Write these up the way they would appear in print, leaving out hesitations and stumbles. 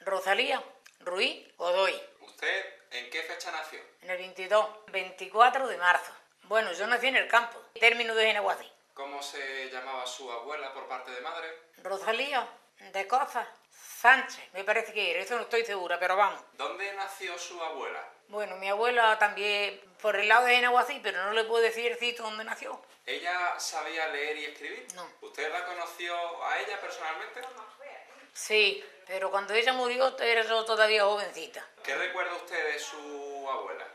Rosalía Ruiz Godoy. ¿Usted en qué fecha nació? En el 22, 24 de marzo. Bueno, yo nací en el campo, término de Genaguací. ¿Cómo se llamaba su abuela por parte de madre? Rosalía de Coza Sánchez, me parece que era, eso no estoy segura, pero vamos. ¿Dónde nació su abuela? Bueno, mi abuela también por el lado de Genaguací, pero no le puedo decir el sitio donde nació. ¿Ella sabía leer y escribir? No. ¿Usted la conoció a ella personalmente? Sí, pero cuando ella murió era yo todavía jovencita. ¿Qué recuerda usted de su abuela?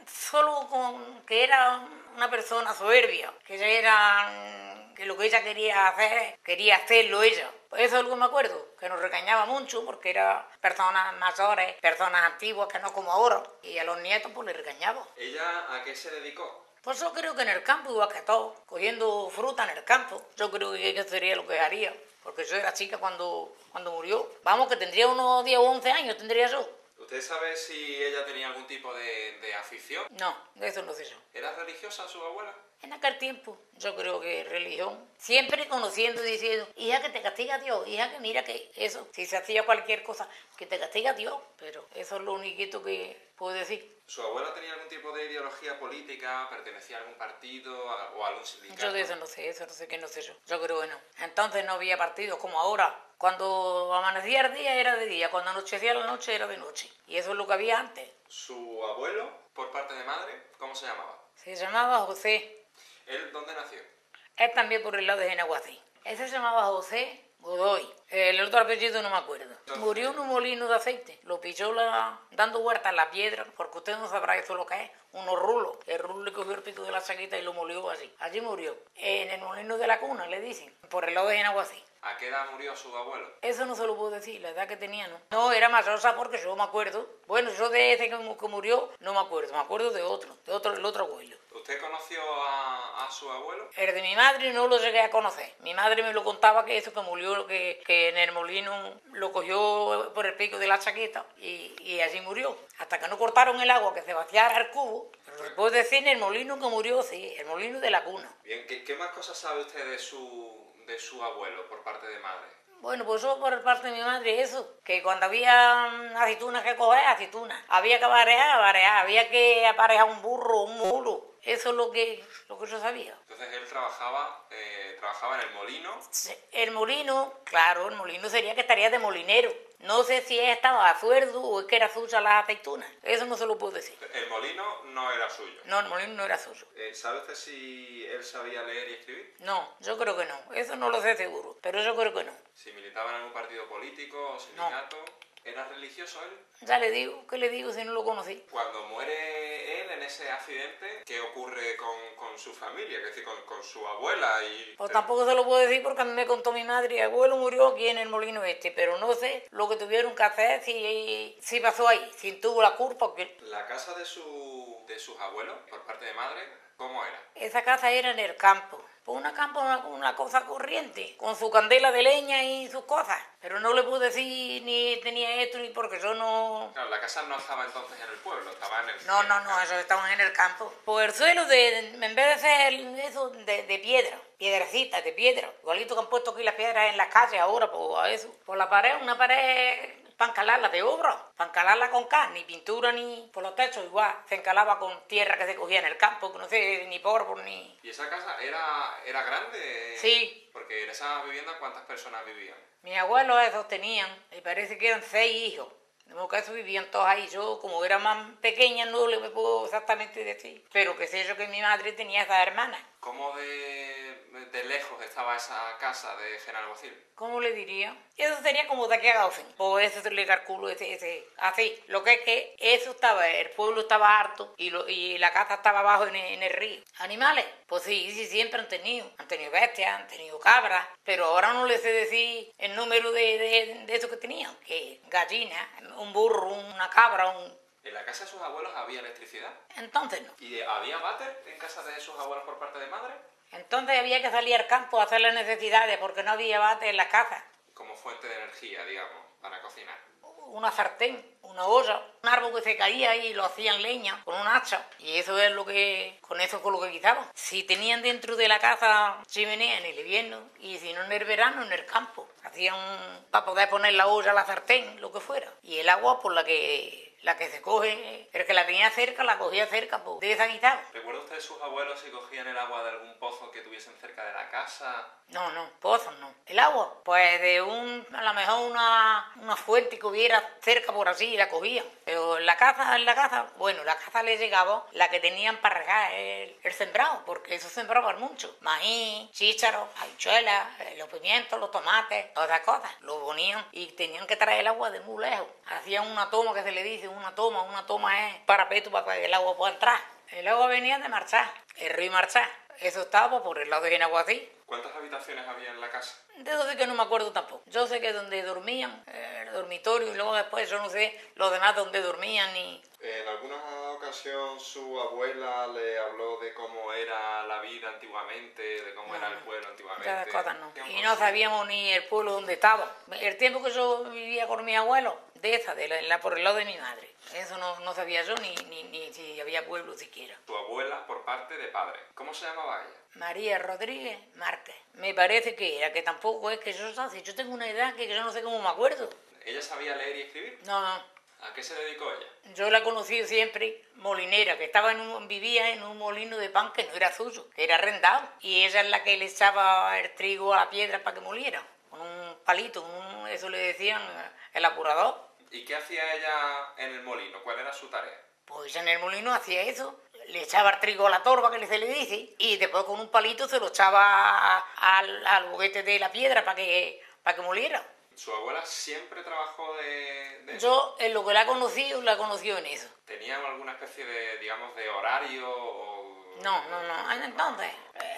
Solo con que era una persona soberbia, que ella era, que lo que ella quería hacerlo ella. Pues eso es lo que me acuerdo, que nos regañaba mucho porque eran personas mayores, personas antiguas, que no como ahora. Y a los nietos pues les regañaba. ¿Ella a qué se dedicó? Pues yo creo que en el campo, igual que todo, cogiendo fruta en el campo, yo creo que eso sería lo que haría. Porque yo era chica cuando murió. Vamos, que tendría unos 10 o 11 años, tendría yo. ¿Usted sabe si ella tenía algún tipo de afición? No, de eso no sé yo. ¿Era religiosa su abuela? En aquel tiempo, yo creo que religión, siempre conociendo y diciendo, hija, que te castiga Dios, hija, que mira que eso, si se hacía cualquier cosa, que te castiga Dios, pero eso es lo único que puedo decir. ¿Su abuela tenía algún tipo de ideología política, pertenecía a algún partido o a algún sindicato? Yo de eso no sé que no sé yo creo que no. Entonces no había partidos como ahora. Cuando amanecía el día era de día, cuando anochecía la noche era de noche. Y eso es lo que había antes. ¿Su abuelo, por parte de madre, cómo se llamaba? Se llamaba José. ¿Él dónde nació? Él también por el lado de Genaguací. Ese se llamaba José Godoy. El otro apellido no me acuerdo. Murió en un molino de aceite. Lo pilló dando vueltas a la piedra, porque usted no sabrá eso lo que es. Unos rulos. El rulo le cogió el pico de la chaqueta y lo molió así. Allí murió. En el molino de la cuna, le dicen. Por el lado de Genaguací. ¿A qué edad murió su abuelo? Eso no se lo puedo decir, la edad que tenía, ¿no? No, era mayosa porque yo me acuerdo. Bueno, yo de ese que murió no me acuerdo de otro, el otro abuelo. ¿Usted conoció a su abuelo? El de mi madre no lo llegué a conocer. Mi madre me lo contaba que eso que murió, que en el molino lo cogió por el pico de la chaqueta y allí murió. Hasta que no cortaron el agua, que se vaciara el cubo. Pero se puede decir en el molino que murió, sí, el molino de la cuna. Bien, ¿qué más cosas sabe usted de su abuelo por parte de madre? Bueno, pues yo por parte de mi madre eso, que cuando había aceitunas que coger, aceitunas. Había que barear, había que aparejar un burro, un mulo. Eso es lo que yo sabía. Entonces él trabajaba en el molino. El molino, claro, el molino sería que estaría de molinero. No sé si él estaba a sueldo o es que era suya las aceitunas. Eso no se lo puedo decir. El molino no era suyo. No, el molino no era suyo. ¿Sabe usted si él sabía leer y escribir? No, yo creo que no. Eso no lo sé seguro, pero yo creo que no. ¿Si militaba en algún partido político o sindicato? No. ¿Era religioso él? Ya le digo, ¿qué le digo si no lo conocí? Cuando muere él en ese accidente, ¿qué ocurre con su familia? Es decir, con su abuela y... Pues tampoco se lo puedo decir porque a mí me contó mi madre, el abuelo murió aquí en el molino este, pero no sé lo que tuvieron que hacer, si pasó ahí, si tuvo la culpa o qué. ¿La casa de sus abuelos, por parte de madre, cómo era? Esa casa era en el campo. Una cosa corriente, con su candela de leña y sus cosas. Pero no le puedo decir ni tenía esto ni porque yo no... Claro, la casa no estaba entonces en el pueblo, estaba en el... No, eso estaban en el campo. Pues el suelo, en vez de ser eso de piedra, piedrecitas de piedra, igualito que han puesto aquí las piedras en las calles ahora, pues a eso. Por la pared, una pared... para encalarla de obra, para encalarla con cal, ni pintura ni por los techos, igual se encalaba con tierra que se cogía en el campo, que no sé, ni polvo ni... ¿Y esa casa era grande? Sí. Porque en esa vivienda, ¿cuántas personas vivían? Mis abuelos esos tenían, me parece que eran 6 hijos. De modo que esos vivían todos ahí. Yo, como era más pequeña, no le puedo exactamente decir. Pero que sé yo que mi madre tenía esas hermanas. ¿Cómo de lejos estaba esa casa de Genalbocil? ¿Cómo le diría? Eso sería como de aquí a Gaufen. Pues eso le calculo así. Lo que es que eso estaba, el pueblo estaba harto y la casa estaba abajo en el río. ¿Animales? Pues sí, siempre han tenido. Han tenido bestias, han tenido cabras. Pero ahora no les sé decir el número de eso que tenían. Que gallinas, un burro, una cabra, ¿En la casa de sus abuelos había electricidad? Entonces no. ¿Y había váter en casa de sus abuelos por parte de madre? Entonces había que salir al campo a hacer las necesidades porque no había bate en las casas. Como fuente de energía, digamos, para cocinar. una sartén, una olla, un árbol que se caía y lo hacían leña con un hacha. Y eso es lo que, con eso fue lo que quitaban. Si tenían dentro de la casa chimenea en el invierno y si no en el verano, en el campo. Hacían para poder poner la olla, la sartén, lo que fuera. Y el agua por la que se coge, el que la tenía cerca, la cogía cerca, pues de esa quitaba. ¿Recuerda usted de sus abuelos si cogían el agua de algún pozo que tuviesen cerca de la casa? No, pozos no. ¿El agua? Pues de a lo mejor una fuente que hubiera cerca por así, la cogían. Pero en la casa, bueno, la casa le llegaba la que tenían para regar el sembrado, porque eso sembraban mucho. Maíz, chícharos, habichuelas, los pimientos, los tomates, todas esas cosas. Lo ponían y tenían que traer el agua de muy lejos. Hacían una toma que se le dice, una toma es parapeto para que el agua pueda entrar. El agua venía de Marchá, el río Marchá. Eso estaba por el lado de Benaguací. ¿Cuántas habitaciones había en la casa? De eso sí que no me acuerdo tampoco. Yo sé que donde dormían, el dormitorio, y luego después yo no sé los demás donde dormían ni... ¿En alguna ocasión su abuela le habló de cómo era la vida antiguamente, de cómo era el pueblo antiguamente? Esas cosas no. Y no sabíamos ni el pueblo donde estaba. El tiempo que yo vivía con mi abuelo, por el lado de mi madre. Eso no sabía yo ni si había pueblo siquiera. Tu abuela por parte de padre. ¿Cómo se llamaba ella? María Rodríguez Márquez. Me parece que era, que tampoco es que yo tengo una edad que yo no sé cómo me acuerdo. ¿Ella sabía leer y escribir? No. ¿A qué se dedicó ella? Yo la he conocido siempre molinera, que vivía en un molino de pan que no era suyo, que era arrendado. Y ella es la que le echaba el trigo a la piedra para que moliera. Con un palito, eso le decían el apurador. ¿Y qué hacía ella en el molino? ¿Cuál era su tarea? Pues en el molino hacía eso. Le echaba el trigo a la torba, que se le dice, y después con un palito se lo echaba al juguete de la piedra para que moliera. ¿Su abuela siempre trabajó de eso? Yo, en lo que la he conocido en eso. ¿Tenía alguna especie de, digamos, de horario o...? No. Entonces,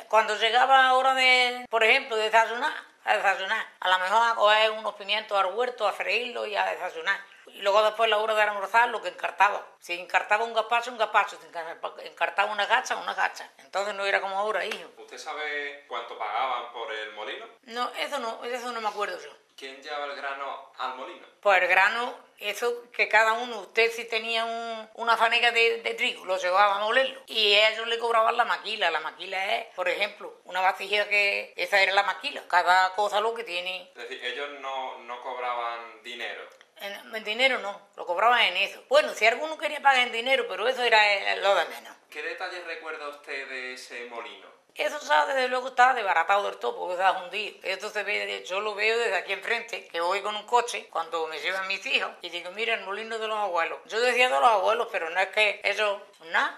cuando llegaba hora de, por ejemplo, de desayunar, a lo mejor a coger unos pimientos al huerto, a freírlos y a desayunar. Y luego después la hora de almorzar, lo que encartaba. Si encartaba un gazpacho. Si encartaba una gacha. Entonces no era como ahora, hijo. ¿Usted sabe cuánto pagaban por el molino? No, eso no me acuerdo yo. ¿Quién lleva el grano al molino? Pues el grano, eso que cada uno, usted si tenía una fanega de trigo, lo llevaba a molerlo. Y ellos le cobraban la maquila. La maquila es, por ejemplo, una vasija que esa era la maquila. Cada cosa lo que tiene. Es decir, ellos no cobraban dinero. En dinero no, lo cobraban en eso. Bueno, si alguno quería pagar en dinero, pero eso era lo de menos. ¿Qué detalles recuerda usted de ese molino? Eso, ¿sabes? Desde luego está desbaratado del todo, porque está hundido. Esto se ve, yo lo veo desde aquí enfrente, que voy con un coche, cuando me llevan mis hijos, y digo, mira, el molino de los abuelos. Yo decía de los abuelos, pero no es que eso, nada,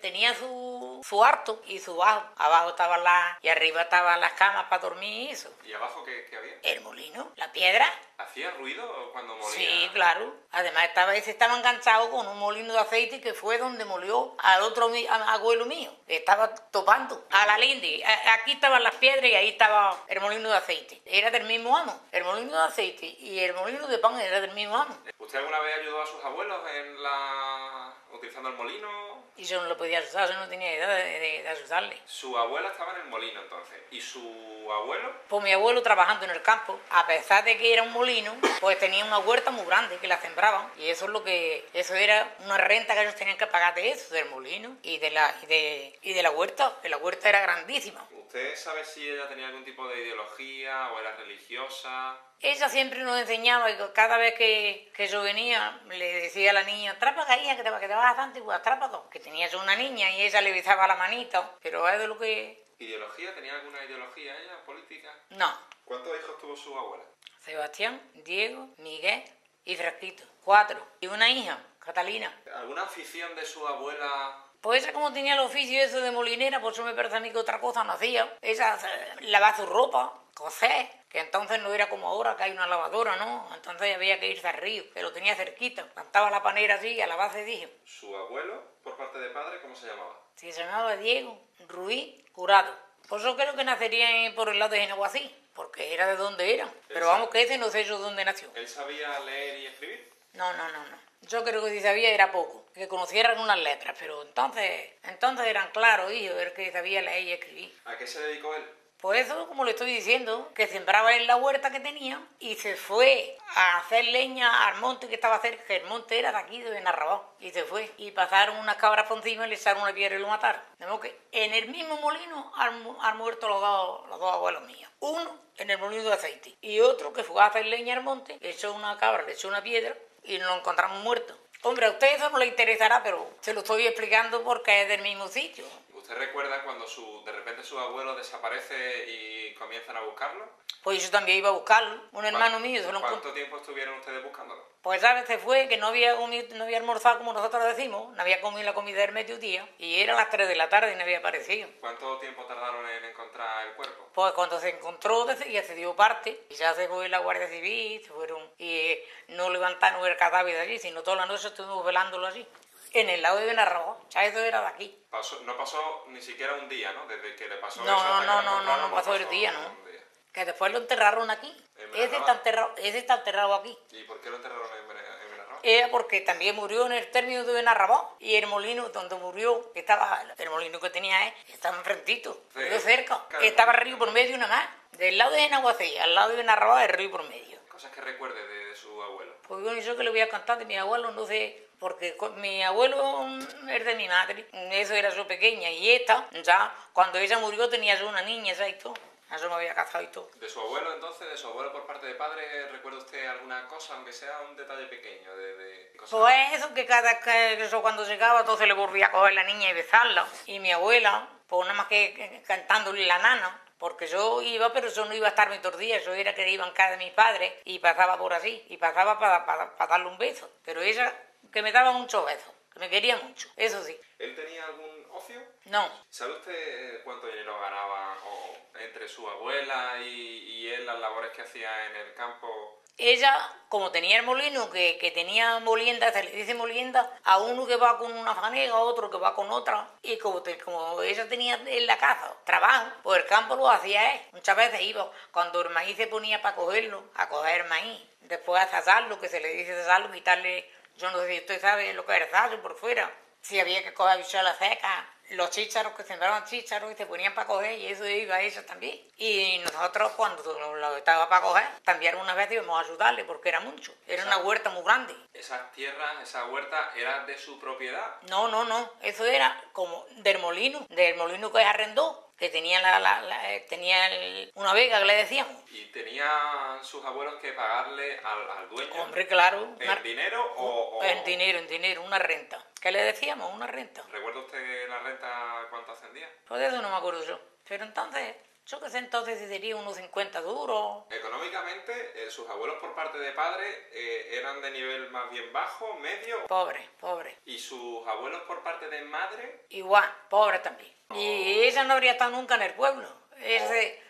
tenía su harto y su bajo. Abajo estaban y arriba estaban las camas para dormir y eso. ¿Y abajo qué había? El molino, la piedra. ¿Hacía ruido cuando molía? Sí, claro. Además, estaba enganchado con un molino de aceite que fue donde molió al otro abuelo mío. Estaba topando a la linde. Aquí estaban las piedras y ahí estaba el molino de aceite. Era del mismo amo. El molino de aceite y el molino de pan era del mismo amo. ¿Usted alguna vez ayudó a sus abuelos utilizando el molino? Y yo no lo podía ayudar, yo no tenía idea de ayudarle. Su abuela estaba en el molino entonces. ¿Y su abuelo? Pues mi abuelo trabajando en el campo, a pesar de que era un molino, pues tenía una huerta muy grande que la sembraban. Y eso era una renta que ellos tenían que pagar de eso, del molino y de la huerta, que la huerta era grandísima. ¿Usted sabe si ella tenía algún tipo de ideología o era religiosa? Ella siempre nos enseñaba, y cada vez que yo venía, le decía a la niña, trápaga, hija, que te vas a Santiago, trápaga. Que tenía yo una niña y ella le besaba la manita, pero es de lo que... ¿Ideología? ¿Tenía alguna ideología ella, política? No. ¿Cuántos hijos tuvo su abuela? Sebastián, Diego, Miguel y Frasquito. 4. Y una hija, Catalina. ¿Alguna afición de su abuela? Pues ella, como tenía el oficio eso de molinera, pues eso me parece a mí que otra cosa no hacía. Ella lavaba su ropa, coser, que entonces no era como ahora que hay una lavadora, ¿no? Entonces había que irse al río, que lo tenía cerquita. Plantaba la panera así, a la base dije. ¿Su abuelo, por parte de padre, cómo se llamaba? Se llamaba Diego Ruiz Jurado. Pues yo creo que nacería por el lado de Genaguasí, porque era de donde era. Pero vamos, que ese no sé yo dónde nació. ¿Él sabía leer y escribir? No. Yo creo que si sabía era poco, que conocieran unas letras, pero entonces eran claros, hijo, el que sabía leer y escribir. ¿A qué se dedicó él? Pues eso, como le estoy diciendo, que sembraba en la huerta que tenía y se fue a hacer leña al monte que estaba cerca, que el monte era de aquí, de Benarrabá, y se fue. Y pasaron unas cabras por encima y le echaron una piedra y lo mataron. De modo que en el mismo molino han muerto los dos abuelos míos. Uno en el molino de aceite y otro que fue a hacer leña al monte, le echó una cabra, le echó una piedra y lo encontramos muerto. Hombre, a usted eso no le interesará, pero se lo estoy explicando porque es del mismo sitio. ¿Usted recuerda cuando de repente su abuelo desaparece y comienzan a buscarlo? Pues yo también iba a buscarlo, un hermano mío. ¿Cuánto tiempo estuvieron ustedes buscándolo? Pues a veces fue que no había almorzado como nosotros decimos, no había comido la comida del mediodía y era las 3 de la tarde y no había aparecido. ¿Cuánto tiempo tardaron en encontrar el cuerpo? Pues cuando se encontró ya se dio parte y ya se fue la Guardia Civil, se fueron y no levantaron el cadáver de allí, sino toda la noche estuvimos velándolo allí. En el lado de Benarrabá, ya eso era de aquí. No pasó ni siquiera un día, ¿no? Desde que le pasó eso no pasó el día, ¿no? Que después lo enterraron aquí. Ese está enterrado aquí. ¿Y por qué lo enterraron en Benarrabá? Era porque también murió en el término de Benarrabá y el molino donde murió, el molino que tenía estaba enfrentito, muy cerca. Estaba el río por medio nada más. Del lado de Nahuacé, al lado de Benarrabá, el río por medio. ¿Cosas que recuerde de su abuelo? Pues bueno, yo que le voy a contar de mi abuelo, no sé, porque mi abuelo es de mi madre, eso era yo pequeña, y esta, ya, cuando ella murió tenía yo una niña, ya y todo. Yo me había casado y todo. ¿De su abuelo entonces, de su abuelo por parte de padre, recuerda usted alguna cosa, aunque sea un detalle pequeño de cosas? Pues eso, que eso cuando llegaba todo se le volvía a coger la niña y besarla. Y mi abuela, pues nada más que cantándole la nana, porque yo iba, pero yo no iba a estarme todos los días, yo era que iba en casa de mis padres y pasaba por así, y pasaba para darle un beso. Pero ella, que me daba muchos besos, que me quería mucho, eso sí. ¿Él tenía algún ocio? No. ¿Sabe usted cuánto dinero ganaba entre su abuela y él, las labores que hacía en el campo? Ella, como tenía el molino, que tenía molienda, se le dice molienda, a uno que va con una fanega, a otro que va con otra, y como ella tenía en la casa trabajo, pues el campo lo hacía él. Muchas veces iba, cuando el maíz se ponía para cogerlo, a coger maíz, después a zazarlo, que se le dice zazarlo, quitarle, yo no sé si usted sabe lo que es el zazo por fuera, si había que coger bichuelas secas, los chícharos que sembraban chícharos y se ponían para coger, y eso iba a ella también. Y nosotros, cuando lo estaba para coger, también algunas veces íbamos a ayudarle, porque era mucho. Era una huerta muy grande. ¿Esas tierras, esa huerta, era de su propiedad? No. Eso era como del molino que arrendó, que tenía una vega que le decíamos. ¿Y tenían sus abuelos que pagarle al dueño? Hombre, claro. ¿En dinero o...? En dinero, una renta. ¿Qué le decíamos? Una renta. ¿Recuerda usted la renta cuánto ascendía? Pues de eso no me acuerdo yo. Pero entonces, yo que sé entonces si sería unos 50 duros. Económicamente, sus abuelos por parte de padre eran de nivel más bien bajo, medio. Pobre. ¿Y sus abuelos por parte de madre? Igual, pobre también. Y ella no habría estado nunca en el pueblo.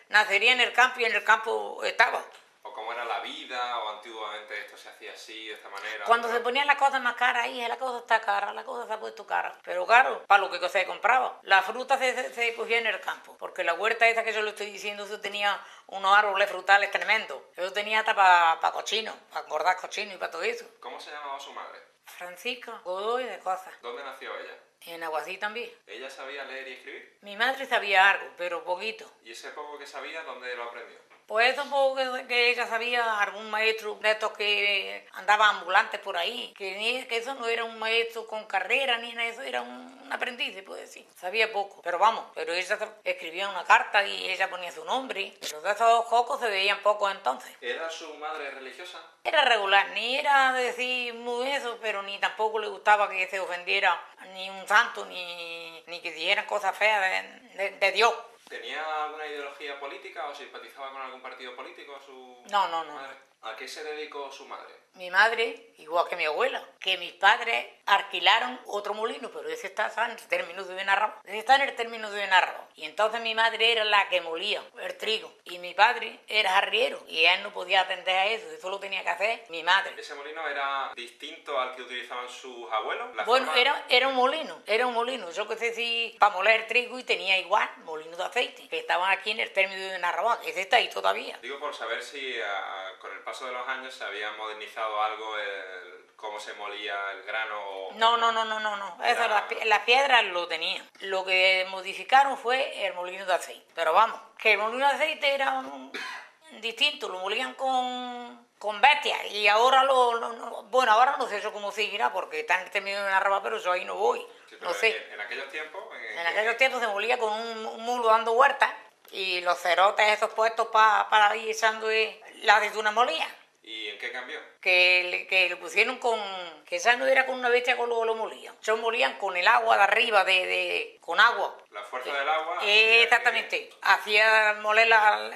Nacería en el campo y en el campo estaba. ¿O cómo era la vida? ¿O antiguamente esto se hacía así, de esta manera? Cuando se ponían las cosas más caras, hija, la cosa está cara, la cosa se ha puesto cara. Pero claro, para lo que se compraba. La fruta se cogía en el campo, porque la huerta esa que yo le estoy diciendo, eso tenía unos árboles frutales tremendos. Eso tenía hasta para cochinos, para engordar cochinos y para todo eso. ¿Cómo se llamaba su madre? Francisca Godoy de Cosas. ¿Dónde nació ella? En Aguasí también. ¿Ella sabía leer y escribir? Mi madre sabía algo, pero poquito. ¿Y ese poco que sabía, dónde lo aprendió? Pues eso poco que ella sabía, algún maestro de estos que andaba ambulantes por ahí, que eso no era un maestro con carrera ni nada, eso era un aprendiz, se puede decir. Sabía poco, pero ella escribía una carta y ella ponía su nombre. Pero de esos cocos se veían pocos entonces. ¿Era su madre religiosa? Era regular, ni era decir muy eso, pero ni tampoco le gustaba que se ofendiera ni un santo, ni que dijeran cosas feas de Dios. ¿Tenía alguna ideología política o simpatizaba con algún partido político su No. madre? ¿A qué se dedicó su madre? Mi madre, igual que mi abuela, que mis padres alquilaron otro molino, pero ese está en el término de Benarrabá. Y entonces mi madre era la que molía el trigo. Y mi padre era arriero y él no podía atender a eso lo tenía que hacer mi madre. ¿Ese molino era distinto al que utilizaban sus abuelos? Bueno, era un molino. Yo que sé si para moler el trigo y tenía igual molinos de aceite, que estaban aquí en el término de Benarrabá. Ese está ahí todavía. Digo por saber si con el paso de los años se había modernizado algo cómo se molía el grano o... No. Eso, las piedras lo tenían. Lo que modificaron fue el molino de aceite. Pero vamos, que el molino de aceite era distinto, lo molían con bestias y ahora bueno, ahora no sé eso cómo seguirá porque está en este medio de una rama, pero yo ahí no voy. Sí, no sé. En aquellos tiempos... En aquellos tiempos se molía con un mulo dando vueltas y los cerotes esos puestos para ir echando la aceituna molía. ¿Y en qué cambió? Que le pusieron que esa no era con una bestia con lo molían. Ellos molían con el agua de arriba, con agua. La fuerza del agua... Exactamente. Hacía moler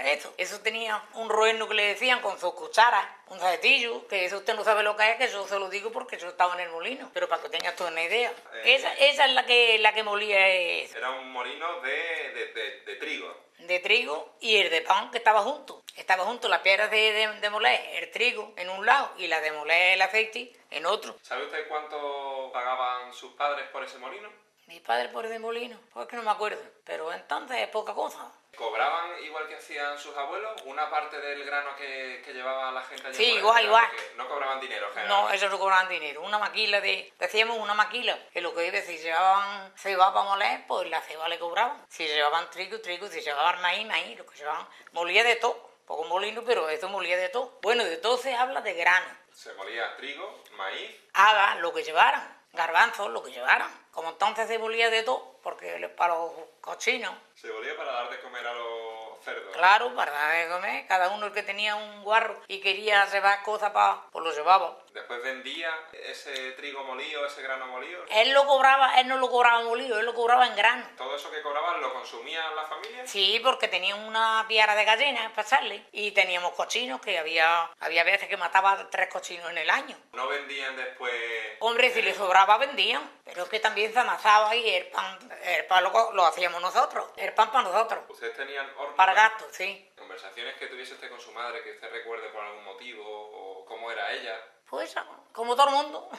eso. Eso tenía un rueno que le decían con sus cucharas, un saetillo, que eso usted no sabe lo que es, que yo se lo digo porque yo estaba en el molino. Pero para que tengas tú una idea. Esa es la que molía eso. Era un molino de trigo. De trigo y el de pan que estaba junto. Estaba junto las piedras de moler, el trigo en un lado y la de moler el aceite en otro. ¿Sabe usted cuánto pagaban sus padres por ese molino? Mis padres por ese molino, pues que no me acuerdo, pero entonces es poca cosa. ¿Cobraban igual que hacían sus abuelos una parte del grano que llevaba la gente allí? Sí, igual. No cobraban dinero, generalmente. No, ellos no cobraban dinero. Una maquila decíamos una maquila, que lo que iba, si llevaban ceba para moler, pues la ceba le cobraban. Si llevaban trigo, si llevaban maíz, lo que llevaban, molía de todo. Poco molino, pero esto molía de todo. Bueno, de todo se habla de grano. Se molía trigo, maíz... Habas, lo que llevaran, garbanzos, lo que llevaran. Como entonces se molía de todo, porque para los cochinos... Se molía para dar de comer a los cerdos. Claro, para dar de comer. Cada uno el que tenía un guarro y quería llevar cosas pues lo llevaba. Después vendía ese trigo molido, ese grano molido. Él no lo cobraba molido, él lo cobraba en grano. ¿Todo eso que cobraban lo consumía la familia? Sí, porque tenían una piara de gallinas para echarle. Y teníamos cochinos, que había veces que mataba 3 cochinos en el año. ¿No vendían después...? Hombre, si les sobraba, vendían. Pero es que también se amasaba y el pan lo hacíamos nosotros. El pan para nosotros. ¿Ustedes tenían horno? Para gastos, sí. ¿Conversaciones que tuviese usted con su madre que usted recuerde por algún motivo? ¿O cómo era ella? Pues como todo el mundo,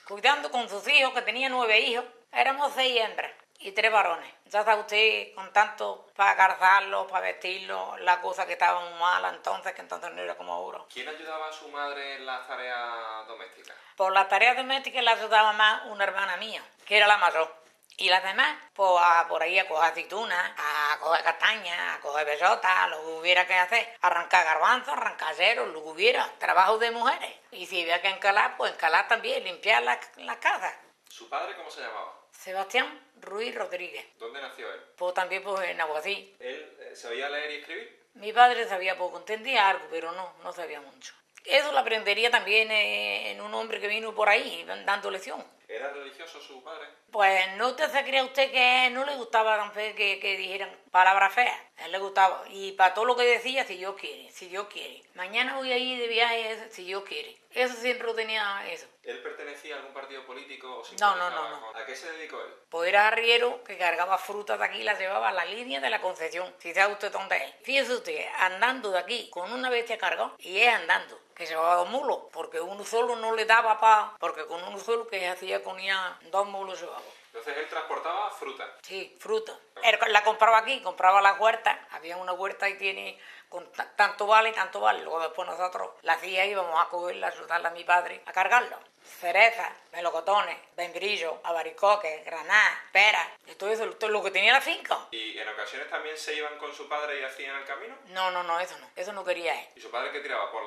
cuidando con sus hijos, que tenía 9 hijos. Éramos 6 hembras y 3 varones. Ya sabe usted, con tanto para calzarlos, para vestirlos, la cosa que estaba muy mala entonces, que entonces no era como ahora. ¿Quién ayudaba a su madre en las tareas domésticas? Por las tareas domésticas las ayudaba más una hermana mía, que era la mayor. Y las demás, pues por ahí a coger aceitunas, a coger castañas, a coger bellotas, lo que hubiera que hacer. Arrancar garbanzos, arrancar ceros, lo que hubiera. Trabajos de mujeres. Y si había que encalar, pues encalar también, limpiar las casas. ¿Su padre cómo se llamaba? Sebastián Ruiz Rodríguez. ¿Dónde nació él? Pues también pues en Aguadí. ¿Él sabía leer y escribir? Mi padre sabía poco, entendía algo, pero no sabía mucho. Eso lo aprendería también en un hombre que vino por ahí dando lección. ¿Era religioso su padre? Pues no te se crea usted que no le gustaba tampoco que dijeran palabras feas. A él le gustaba. Y para todo lo que decía, si Dios quiere. Mañana voy a ir de viaje, si Dios quiere. Eso siempre lo tenía eso. ¿Él pertenecía a algún partido político? O No. ¿A qué se dedicó él? Pues era arriero que cargaba frutas de aquí y las llevaba a la línea de la Concepción. Si sabe usted dónde es. Fíjese usted, andando de aquí con una bestia cargada y es andando. Que llevaba 2 mulos, porque uno solo no le daba porque con uno solo que hacía ponía 2 mulos llevaba. Entonces él transportaba fruta. Sí, fruta. Él la compraba aquí, compraba la huerta, había una huerta y tiene con tanto vale. Luego después nosotros la hacía y íbamos a cogerla, a ayudarla a mi padre a cargarla. Cerezas, melocotones, membrillos, albaricoques, granada, peras, y todo eso, todo lo que tenía la finca. ¿Y en ocasiones también se iban con su padre y hacían el camino? No, eso no quería él. ¿Y su padre qué tiraba? ¿Por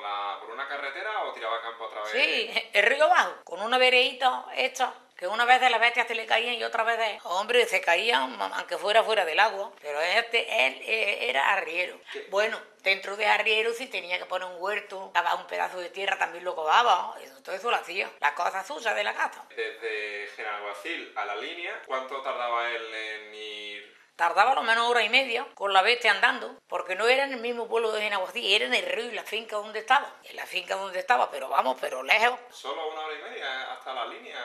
una carretera o tiraba a campo otra vez? Sí, el río abajo, con una vereíta hecha, que una vez las bestias se le caían y otra vez, hombre, se caían, aunque fuera del agua, pero él era arriero. ¿Qué? Bueno, dentro de arriero si tenía que poner un huerto, daba un pedazo de tierra, también lo cavaba, todo eso lo hacía, las cosas suyas de la casa. Desde Genalguacil a la línea, ¿cuánto tardaba él en ir? Tardaba lo menos 1 hora y media con la bestia andando, porque no era en el mismo pueblo de Genaguací, era en el río y la finca donde estaba. En la finca donde estaba, pero lejos. ¿Solo 1 hora y media hasta la línea?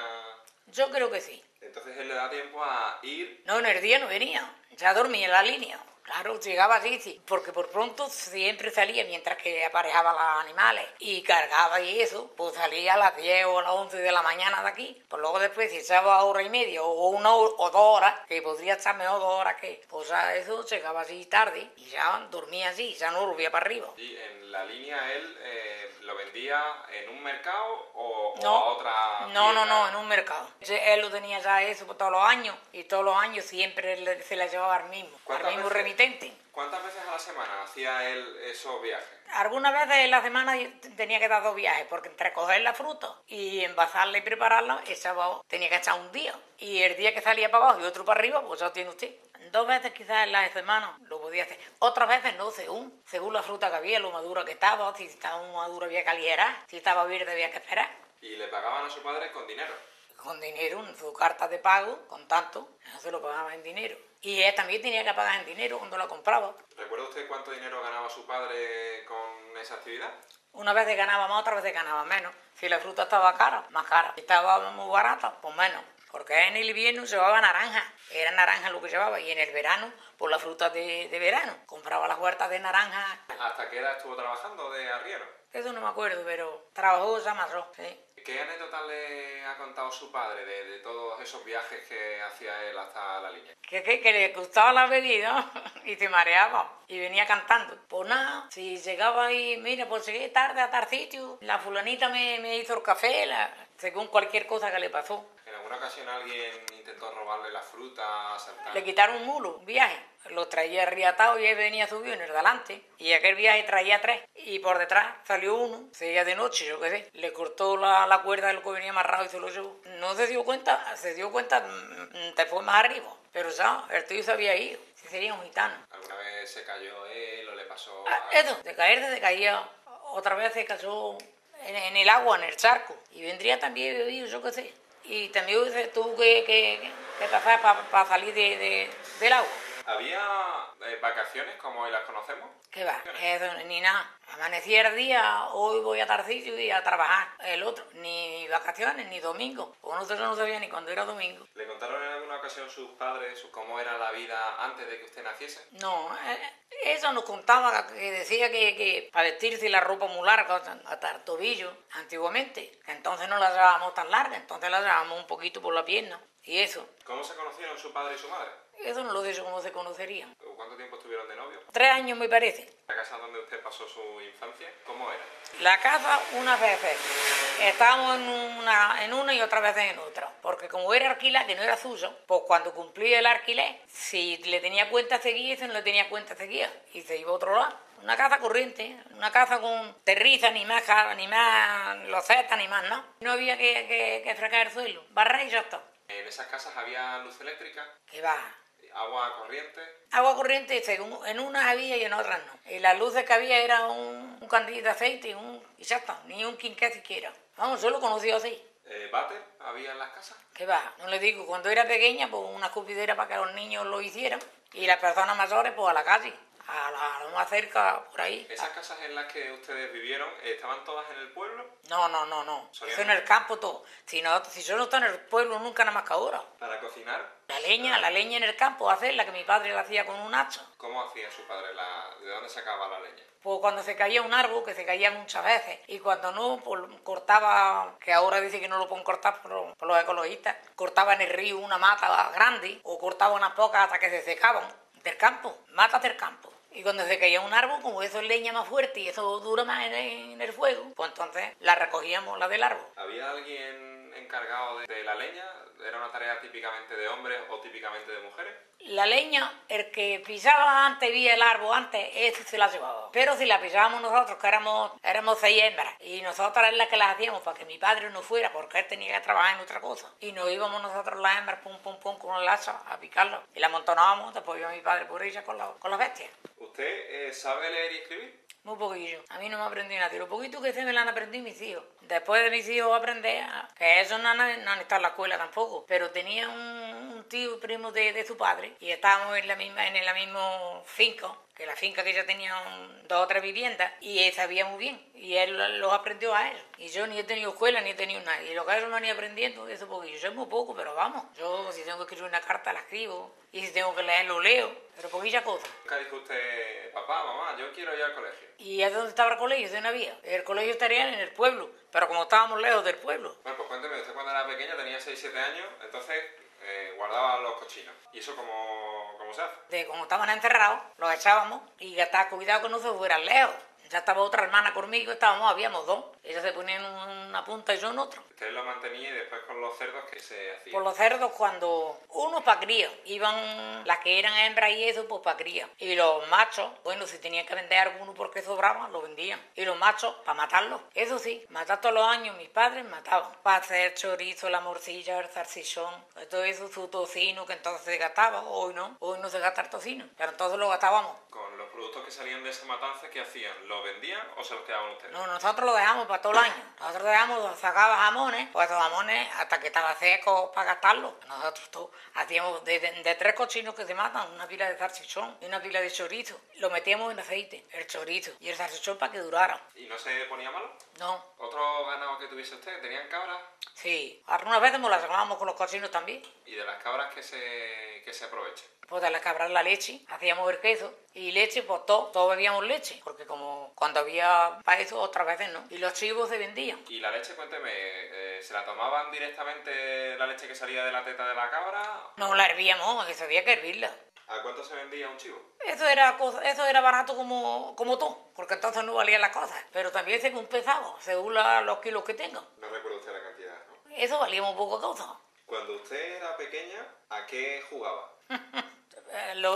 Yo creo que sí. Entonces él le da tiempo a ir... No, en el día no venía, ya dormía en la línea. Claro, llegaba así, sí, porque por pronto siempre salía mientras que aparejaba los animales y cargaba y eso, pues salía a las 10 o a las 11 de la mañana de aquí, pues luego después si echaba hora y media o una o 2 horas, que podría estar mejor 2 horas que, pues a eso llegaba así tarde y ya dormía así, ya no volvía para arriba. ¿Y en la línea él lo vendía en un mercado o No, a otra no, tienda? en un mercado. Él lo tenía ya eso por todos los años y todos los años siempre se la llevaba al mismo remitente. ¿Cuántas veces a la semana hacía él esos viajes? Algunas veces en la semana tenía que dar 2 viajes, porque entre coger la fruta y envasarla y prepararla, tenía que echar un día. Y el día que salía para abajo y otro para arriba, pues ya lo tiene usted. 2 veces quizás en la semana lo podía hacer. Otras veces no, según la fruta que había, lo madura que estaba, si estaba muy madura había que aligerar, si estaba verde había que esperar. ¿Y le pagaban a su padre con dinero? Con dinero, en su carta de pago, con tanto, no se lo pagaba en dinero. Y él también tenía que pagar en dinero cuando la compraba. ¿Recuerda usted cuánto dinero ganaba su padre con esa actividad? Una vez ganaba más, otra vez ganaba menos. Si la fruta estaba cara, más cara. Si estaba muy barata, pues menos. Porque en el invierno llevaba naranja. Era naranja lo que llevaba. Y en el verano, por la fruta de verano. Compraba las huertas de naranja. ¿Hasta qué edad estuvo trabajando de arriero? Eso no me acuerdo, pero trabajó, se amasó, sí. ¿Qué anécdota le ha contado su padre de todos esos viajes que hacía él hasta la línea? Que le gustaba la bebida y se mareaba y venía cantando. Pues nada, si llegaba y mira, pues llegué tarde a tal sitio, la fulanita me hizo el café, según cualquier cosa que le pasó. ¿En alguna ocasión alguien intentó robarle la fruta, asaltar? Le quitaron un mulo, un viaje. Lo traía riatado y él venía subido en el delante. Y aquel viaje traía 3. Y por detrás salió uno, seguía de noche, yo qué sé. Le cortó la cuerda de lo que venía amarrado y se lo llevó. No se dio cuenta después más arriba. Pero ya, el tío se había ido. Sí, sería un gitano. ¿Alguna vez se cayó él o le pasó Eso, de caerse se caía. Otra vez se cayó en el agua, en el charco. Y vendría también bebido, yo qué sé. Y también tuvo que pasar para salir del agua. ¿Había vacaciones como hoy las conocemos? ¿Qué va? Eso, ni nada. Amanecía el día, hoy voy a tal sitio y a trabajar. El otro, ni vacaciones, ni domingo. Porque nosotros no sabía ni cuándo era domingo. ¿Le contaron en alguna ocasión sus padres cómo era la vida antes de que usted naciese? No, eso nos contaba, que decía que para vestirse la ropa muy larga, hasta el tobillo, antiguamente. Que entonces no la llevábamos tan larga, entonces la llevábamos un poquito por la pierna. Y eso. ¿Cómo se conocieron su padre y su madre? Eso no lo sé yo cómo se conocerían. ¿Cuánto tiempo estuvieron de novio? 3 años me parece. ¿La casa donde usted pasó su infancia, cómo era? La casa unas veces estábamos en una y otras veces en otra, porque como era alquiler, que no era suyo, pues cuando cumplía el alquiler, si le tenía cuenta seguía y si no le tenía cuenta seguía, y se iba a otro lado. Una casa corriente, una casa con terriza, ni más losetas, ni más, ¿no? No había que fregar el suelo, barrer y ya está. ¿En esas casas había luz eléctrica? ¿Qué va? ¿Agua corriente? Agua corriente, según, en unas había y en otras no. Y las luces que había era un candil de aceite y ya está, ni un quinqué siquiera. Vamos, yo lo conocí así. ¿Váter había en las casas? ¿Qué va? No le digo, cuando era pequeña, pues una escupidera para que los niños lo hicieran. Y las personas mayores, pues a la calle, a lo más cerca, por ahí. ¿Esas casas en las que ustedes vivieron estaban todas en el pueblo? No. Eso en el campo todo. Si yo no estoy en el pueblo nunca nada más que ahora. ¿Para cocinar? La leña en el campo, hacerla, que mi padre la hacía con un hacha. ¿Cómo hacía su padre? ¿De dónde sacaba la leña? Pues cuando se caía un árbol, que se caía muchas veces, y cuando no, pues cortaba, que ahora dice que no lo pueden cortar por los ecologistas, cortaba en el río una mata grande, o cortaba unas pocas hasta que se secaban, del campo, matas del campo. Y cuando se caía un árbol, como eso es leña más fuerte y eso dura más en el fuego, pues entonces la recogíamos, la del árbol. ¿Había alguien encargado de la leña? ¿Era una tarea típicamente de hombres o típicamente de mujeres? La leña, el que pisaba antes, vía el árbol antes, ese se la llevaba. Pero si la pisábamos nosotros, que éramos 6 hembras, y nosotras es la que las hacíamos para que mi padre no fuera, porque él tenía que trabajar en otra cosa. Y nos íbamos nosotros las hembras, pum, con el hacha a picarlo. Y la amontonábamos, después iba mi padre por ella con las bestias. ¿Usted sabe leer y escribir? Muy poquillo. A mí no me aprendí nada. Y lo poquito que sé me lo han aprendido mis hijos. Después de mis hijos aprender, que eso no han estado en la escuela tampoco. Pero tenía un tío primo de su padre y estábamos en la misma finca que la finca que ella tenía 2 o 3 viviendas, y él sabía muy bien, y él los aprendió a él. Y yo ni he tenido escuela, ni he tenido nada. Y lo que ellos me han ido aprendiendo, eso porque yo sé muy poco, pero vamos, yo si tengo que escribir una carta, la escribo, y si tengo que leer, lo leo, pero poquilla cosa. Nunca dijo usted, papá, mamá, yo quiero ir al colegio. ¿Y a dónde estaba el colegio? De una vía. El colegio estaría en el pueblo, pero como estábamos lejos del pueblo. Bueno, pues cuénteme, usted cuando era pequeña tenía 6 o 7 años, entonces guardaba los cochinos. ¿Y eso cómo se hace? Como estaban encerrados, los echábamos y estaba cuidado que no se fueran lejos. Ya estaba otra hermana conmigo, habíamos 2. Ella se ponía en una punta y yo en otra. Usted lo mantenía y después con los cerdos, ¿qué se hacía? Por los cerdos, cuando unos para cría, iban las que eran hembras y eso, pues para cría. Y los machos, bueno, si tenían que vender alguno porque sobraban, lo vendían. Y los machos, para matarlos. Eso sí, matar todos los años, mis padres mataban. Para hacer chorizo, la morcilla, el salchichón, todo eso, su tocino, que entonces se gastaba. Hoy no se gasta el tocino, pero entonces lo gastábamos. Con los productos que salían de esa matanza, ¿qué hacían? ¿Los vendían o se los quedaban ustedes? No, nosotros lo dejamos para todo el año. Nosotros sacábamos jamones, pues esos jamones hasta que estaba seco para gastarlos. Nosotros hacíamos de 3 cochinos que se matan, una pila de salchichón y una pila de chorizo. Lo metíamos en aceite, el chorizo y el salchichón para que durara. ¿Y no se ponía malo? No. ¿Otro ganado que tuviese usted? ¿Tenían cabras? Sí, algunas veces nos las sacábamos con los cochinos también. ¿Y de las cabras qué se aprovecha? Pues de las cabras la leche, hacíamos el queso y leche, pues todos bebíamos leche, porque como cuando había para eso, otras veces no. Y los chivos se vendían. ¿Y la leche, cuénteme, se la tomaban directamente la leche que salía de la teta de la cabra? No la hervíamos, eso había que hervirla. ¿A cuánto se vendía un chivo? Eso era barato como todo, porque entonces no valían las cosas. Pero también según pesaba, según los kilos que tengan. No recuerdo usted la cantidad, ¿no? Eso valía muy poco cosa. Cuando usted era pequeña, ¿a qué jugaba?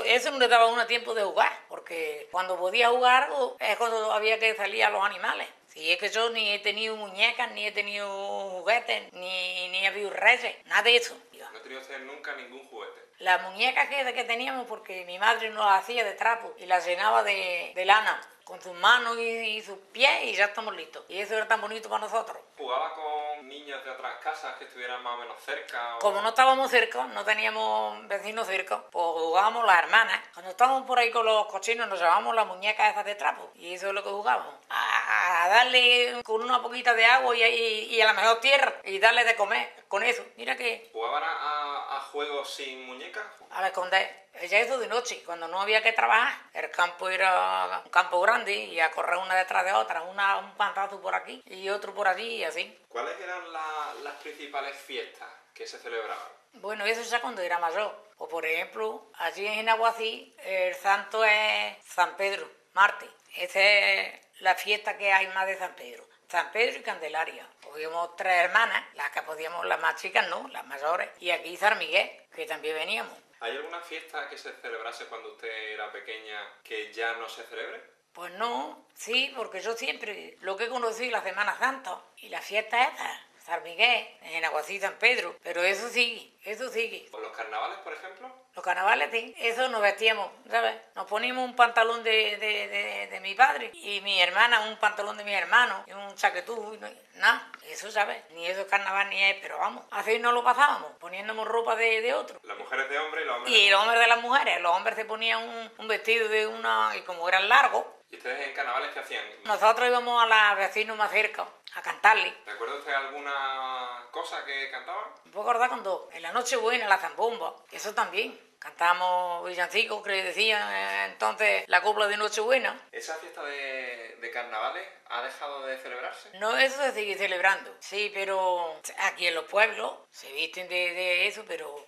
Eso no le daba uno tiempo de jugar, porque cuando podía jugar es cuando había que salir a los animales. Si es que yo ni he tenido muñecas, ni he tenido juguetes, ni he habido reyes, nada de eso. ¿No ha tenido usted nunca ningún juguete? Las muñecas que teníamos, porque mi madre nos las hacía de trapo y las llenaba de lana, con sus manos y sus pies, y ya estamos listos. Y eso era tan bonito para nosotros. ¿Jugaba con niños de otras casas que estuvieran más o menos cerca? Como no estábamos cerca, no teníamos vecinos cerca, pues jugábamos las hermanas. Cuando estábamos por ahí con los cochinos nos llevábamos las muñecas esas de trapo, y eso es lo que jugábamos. A darle con una poquita de agua y a la mejor tierra, y darle de comer con eso. Mira que... ¿Jugaban a juegos sin muñecas? A esconder. Ella hizo de noche, cuando no había que trabajar. El campo era un campo grande y a correr una detrás de otra, un pantazo por aquí y otro por allí y así. ¿Cuáles eran las principales fiestas que se celebraban? Bueno, eso ya cuando era mayor. O por ejemplo, allí en Aguací, el santo es San Pedro, Marte. Esa es la fiesta que hay más de San Pedro. San Pedro y Candelaria. Podíamos 3 hermanas, las que podíamos, las más chicas no, las mayores. Y aquí San Miguel, que también veníamos. ¿Hay alguna fiesta que se celebrase cuando usted era pequeña que ya no se celebre? Pues no, sí, porque yo siempre lo que he conocido la Semana Santa y la fiesta esa, San Miguel, en Aguací, San Pedro, pero eso sigue, eso sigue. ¿Por los carnavales, por ejemplo? Los carnavales, sí, eso nos vestíamos, ¿sabes? Nos poníamos un pantalón de mi padre y mi hermana un pantalón de mi hermano y un chaquetú, y nada, eso, ¿sabes? Ni eso es carnaval ni es, pero vamos, así no lo pasábamos, poniéndonos ropa de otro. Las mujeres de hombre y los hombres Y los hombres de las mujeres, los hombres se ponían un vestido de una, y como eran largos. ¿Y ustedes en carnavales qué hacían? Nosotros íbamos a los vecinos más cerca a cantarle. ¿Recuerda usted alguna cosa que cantaban? Me puedo acordar cuando en la Nochebuena, la zambomba, eso también. Cantábamos villancicos que le decían entonces la copla de Nochebuena. ¿Esa fiesta de carnavales ha dejado de celebrarse? No, eso se sigue celebrando. Sí, pero aquí en los pueblos se visten de eso, pero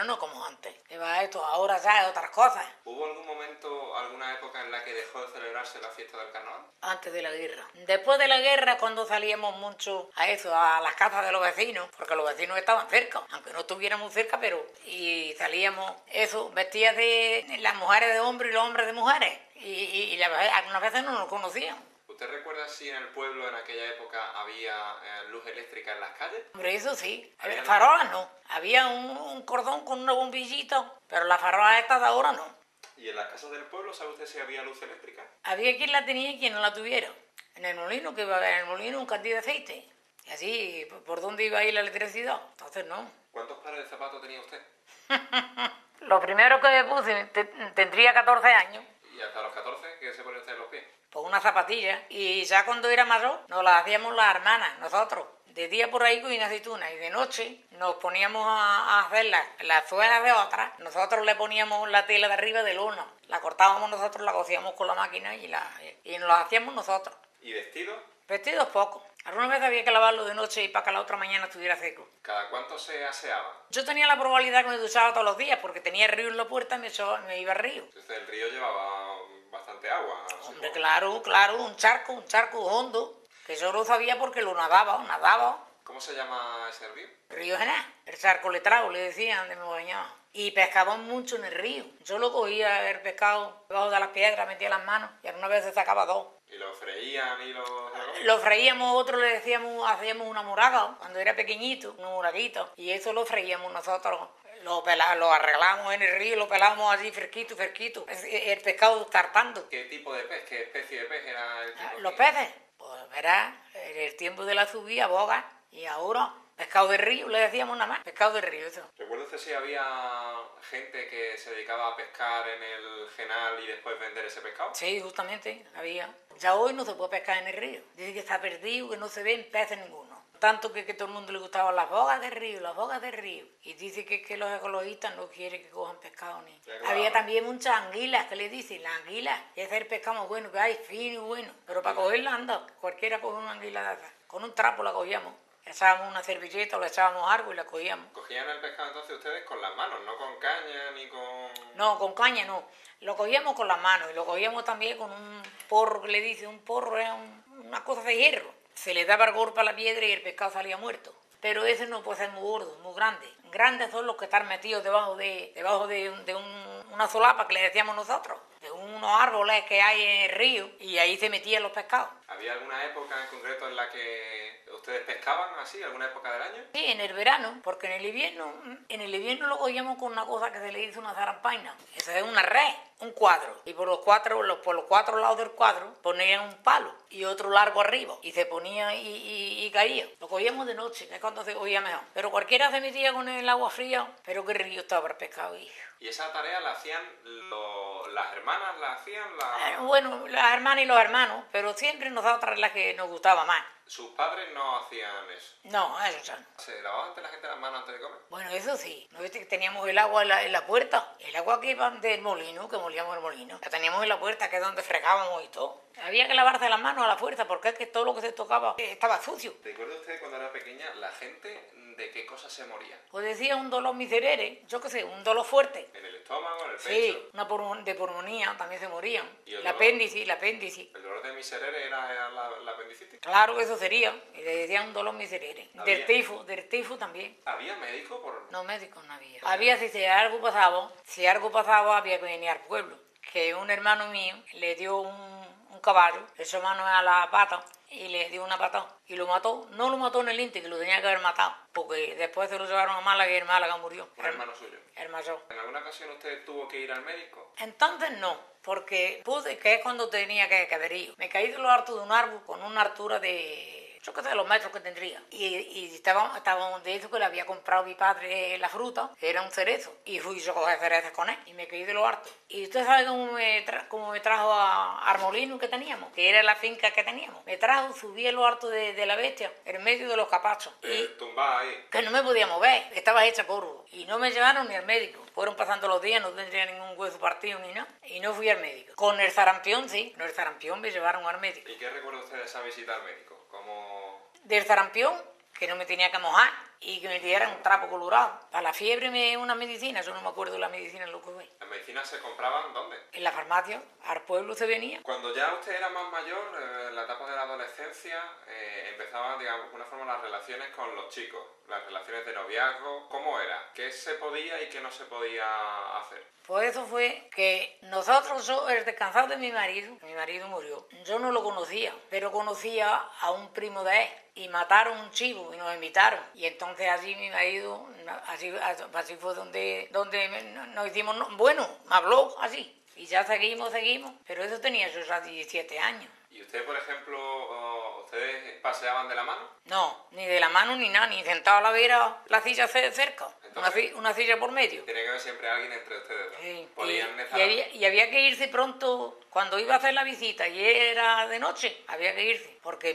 no como antes. Que va esto, ahora ya es otras cosas. ¿Hubo algún momento, alguna época en la que dejó de celebrarse la fiesta del carnaval? Antes de la guerra. Después de la guerra, cuando salíamos mucho a eso, a las casas de los vecinos, porque los vecinos estaban cerca, aunque no estuviéramos cerca, pero... Y salíamos, eso, vestidas de las mujeres de hombres y los hombres de mujeres. Y algunas veces no nos conocíamos. ¿Usted recuerda si en el pueblo en aquella época había luz eléctrica en las calles? Hombre, eso sí. Farolas no. Había un cordón con una bombillita, pero las farolas estas de ahora no. ¿Y en las casas del pueblo sabe usted si había luz eléctrica? Había quien la tenía y quien no la tuviera. En el molino, que iba en el molino un candil de aceite. Y así, ¿por dónde iba a ir la electricidad? Entonces no. ¿Cuántos pares de zapatos tenía usted? Lo primero que me puse, tendría 14 años. ¿Y ¿Y hasta los 14 qué se ponen ustedes en los pies? Pues una zapatilla. Y ya cuando era mayor, nos las hacíamos las hermanas, nosotros. De día por ahí con una aceituna y de noche nos poníamos a hacer las suelas de otras. Nosotros le poníamos la tela de arriba del uno. La cortábamos nosotros, la cosíamos con la máquina y nos las hacíamos nosotros. ¿Y vestidos? Vestidos pocos. Algunas veces había que lavarlo de noche y para que la otra mañana estuviera seco. ¿Cada cuánto se aseaba? Yo tenía la probabilidad que me duchaba todos los días porque tenía el río en la puerta y me iba al río. Entonces el río llevaba bastante agua. Hombre, claro, un charco hondo. Que yo lo sabía porque lo nadaba. ¿Cómo se llama ese río? Río Genás, el charco letrado, le decían, donde me bañaba. Y pescaban mucho en el río. Yo lo cogía el pescado debajo de las piedras, metía las manos y algunas veces sacaba dos. ¿Y lo freían y Lo freíamos, otros le decíamos, hacíamos una muraga, cuando era pequeñito, un muraguito. Y eso lo freíamos nosotros. Lo arreglamos en el río, lo pelábamos así fresquito. El pescado tartando. ¿Qué tipo de pez? ¿Qué especie de pez era el tipo? Los peces, pues verás, en el tiempo de la subida, boga, y ahora pescado de río, le decíamos nada más, pescado de río, eso. ¿Recuerda usted si había gente que se dedicaba a pescar en el Genal y después vender ese pescado? Sí, justamente, había. Ya hoy no se puede pescar en el río. Dice que está perdido, que no se ven peces ninguno. Tanto que a todo el mundo le gustaban las bogas de río. Y dice que los ecologistas no quieren que cojan pescado ni. Claro. Había también muchas anguilas, que le dicen, las anguilas, y ese es el pescado más bueno que hay, fino y bueno. Pero para cogerla anda, cualquiera coge una anguila de esas. Con un trapo la cogíamos. Le echábamos una servilleta o le echábamos algo y la cogíamos. ¿Cogían el pescado entonces ustedes con las manos, no con caña ni con...? No, con caña no. Lo cogíamos con las manos y lo cogíamos también con un porro que le dice. Un porro es una cosa de hierro. Se le daba el golpe a la piedra y el pescado salía muerto. Pero ese no puede ser muy gordo, muy grande. Grandes son los que están metidos debajo de una solapa que le decíamos nosotros. De unos árboles que hay en el río y ahí se metían los pescados. ¿Había alguna época en concreto en la que ustedes pescaban así, alguna época del año? Sí, en el verano, porque en el invierno lo cogíamos con una cosa que se le dice una zarampaina. Esa es una red, un cuadro. Y por los cuatro lados del cuadro ponían un palo y otro largo arriba. Y se ponía y caía. Lo cogíamos de noche, que es cuando se cogía mejor. Pero cualquiera se metía con el agua fría, pero qué río estaba para el pescado, hijo. ¿Y esa tarea la hacían las hermanas? ¿La hacían Bueno, las hermanas y los hermanos, pero siempre nosotras las que nos gustaba más. ¿Sus padres no hacían eso? No, eso ya no. ¿Se lavaban ante la gente las manos antes de comer? Bueno, eso sí. ¿No viste que teníamos el agua en la puerta? El agua que iba del molino, que molíamos el molino. La teníamos en la puerta, que es donde fregábamos y todo. Había que lavarse las manos a la fuerza, porque es que todo lo que se tocaba estaba sucio. ¿Recuerda usted cuando era pequeña la gente de qué cosas se moría? Pues decía un dolor miserere, yo qué sé, un dolor fuerte. ¿En el estómago, en el pecho? Sí, de pulmonía también se morían. ¿Y el El dolor? apéndice. ¿El dolor de miserere era la apendicitis? Claro que eso sería. Y le decían un dolor miserere. ¿Había? Del tifo también. ¿Había médico por...? No, médicos no había. Había, si algo pasaba, había que venir al pueblo. Que un hermano mío le dio un caballo, le echó mano a la pata y le dio una patada. Y lo mató. No lo mató en el Inti, que lo tenía que haber matado. Porque después se lo llevaron a Málaga y el Málaga murió. ¿Un hermano suyo? El mayor. ¿En alguna ocasión usted tuvo que ir al médico? Entonces no, porque pude, que es cuando tenía que haber ido. Me caí de lo alto de un árbol con una altura de... yo qué sé, los metros que tendría. Y estábamos de eso que le había comprado mi padre la fruta, era un cerezo. Y fui yo a coger cerezas con él y me caí de lo harto. Y usted sabe cómo me trajo al molino que teníamos, que era la finca que teníamos. Me trajo, subí a lo harto de la bestia, en medio de los capachos. Y tumbada ahí. que no me podía mover, estaba hecha polvo. Y no me llevaron ni al médico. Fueron pasando los días, no tendría ningún hueso partido ni nada. Y no fui al médico. Con el sarampión, sí. Con el sarampión me llevaron al médico. ¿Y qué recuerda usted de esa visita al médico? Del sarampión, que no me tenía que mojar y que me dieran un trapo colorado. Para la fiebre una medicina, yo no me acuerdo de la medicina lo que fue. ¿Las medicinas se compraban dónde? En la farmacia, al pueblo se venía. Cuando ya usted era más mayor, en la etapa de la adolescencia, empezaban, digamos, de alguna forma las relaciones con los chicos, las relaciones de noviazgo. ¿Cómo era? ¿Qué se podía y qué no se podía hacer? Pues eso fue que nosotros, yo, el descansado de mi marido murió, yo no lo conocía, pero conocía a un primo de él. Y mataron un chivo y nos invitaron. Y entonces allí mi marido, así fue donde nos hicimos, bueno, me habló así. Y ya seguimos, pero eso tenía yo ya 17 años. ¿Y usted, por ejemplo, ustedes paseaban de la mano? No, ni de la mano ni nada, ni sentado a la vera, la silla cerca. Entonces, una silla por medio. tiene que haber siempre alguien entre ustedes dos. Sí, Podían y había que irse pronto cuando iba a hacer la visita y era de noche, había que irse, porque